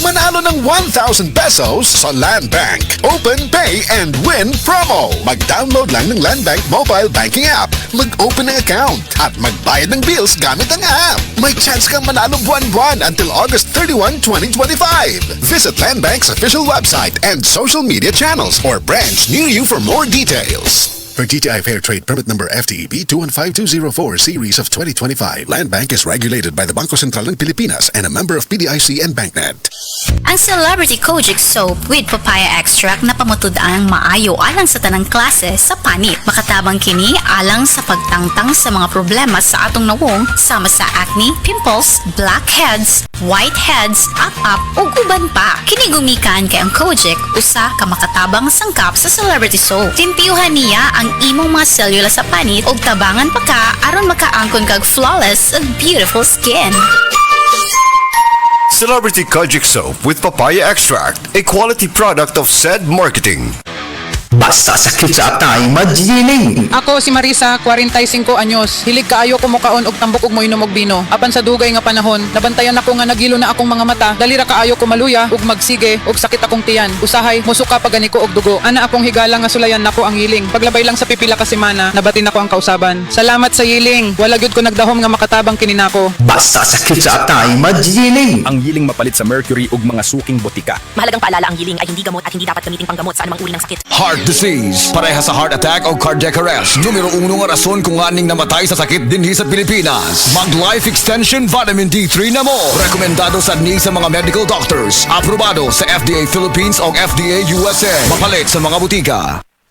Manalo ng 1,000 pesos sa Land Bank Open Pay and Win promo. Mag-download lang ng Land Bank mobile banking app, mag-open ng account at magbayad ng bills gamit ang app. May chance kang manalo buwan-buwan until August 31, 2025. Visit Land Bank's official website and social media channels or branch near you for more details. For GTI Fair Trade Permit Number FTEB 215204 Series of 2025, Land Bank is regulated by the Bangko Sentral ng Pilipinas and a member of PDIC and BancNet. Ang Celebrity Kojic Soap with Papaya Extract na pamutud-ang maayo alang sa tanang klase sa panit. Makatabang kini alang sa pagtangtang sa mga problema sa atong nawong sama sa acne, pimples, blackheads, whiteheads, up-up o uban pa. Kini gumikan kay ang Kojic usa ka makatabang sangkap sa Celebrity Soap. Timpiyuhan niya ang imong mga selula sa panit og tabangan pa ka aron makaangkon kag flawless ug beautiful skin. Celebrity Kojic Soap with Papaya Extract, a quality product of said marketing. Basta sakit sa atay, magiling. Ako si Marisa, 45 anyos. Hilig kaayo ko mukaon og tambok ug moinom og bino. Apan sa dugay nga panahon, nabantayan ako nga nagilo na akong mga mata. Dali ra kaayo ko maluya ug magsige ug sakit akong tiyan. Usahay musuka pa gani ko og dugo. Ana akong higala nga sulayan nako ang hiling. Paglabay lang sa pipila ka semana, nabatin ako ang kausaban. Salamat sa hiling. Wala gyud ko nagdahom nga makatabang kini nako. Basta sakit sa atay, magiling. Ang yiling mapalit sa mercury ug mga suking botika. Mahalagang paalala, ang yiling ay hindi gamot at hindi dapat gamitin panggamot sa anumang uri ng sakit. Heart disease, pareha sa heart attack o cardiac arrest. Numero 1 nga rason kung aning namatay sa sakit dinhi sa Pilipinas. Mag Life Extension Vitamin D3 na mo. Rekomendado sa ni sa mga medical doctors. Aprobado sa FDA Philippines o FDA USA. Mapalit sa mga butika.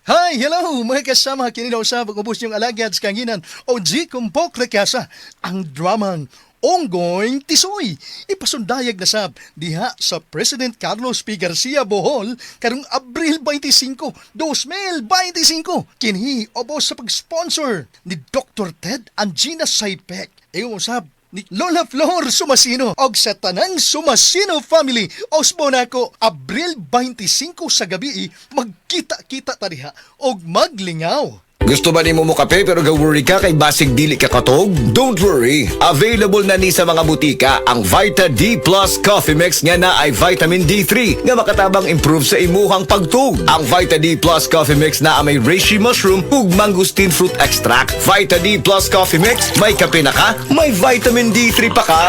Hi, hello mga kasama, kinilaw sa pag-ubos yung alagad sa kanginan o G. Kumpok Rekasa, ang dramang Onggoing Tisoy. Ipasundayag na sab diha sa President Carlos P. Garcia Bohol karong Abril 25, 2025. Kinhi obos sa pag-sponsor ni Dr. Ted Angina Saipec. Ewan sab ni Lola Flor Sumasino og sa tanang Sumasino family. Osbo na ko Abril 25 sa gabi magkita-kita ta diha og maglingaw. Gusto ba ni mo kape pero ga-worry ka kay basig dili ka katog? Don't worry! Available na ni sa mga butika ang Vita D Plus Coffee Mix nga na ay vitamin D3 nga makatabang improve sa imuhang pagtug. Ang Vita D Plus Coffee Mix na may reishi mushroom ug mangosteen fruit extract. Vita D Plus Coffee Mix, may kape na ka, may vitamin D3 pa ka!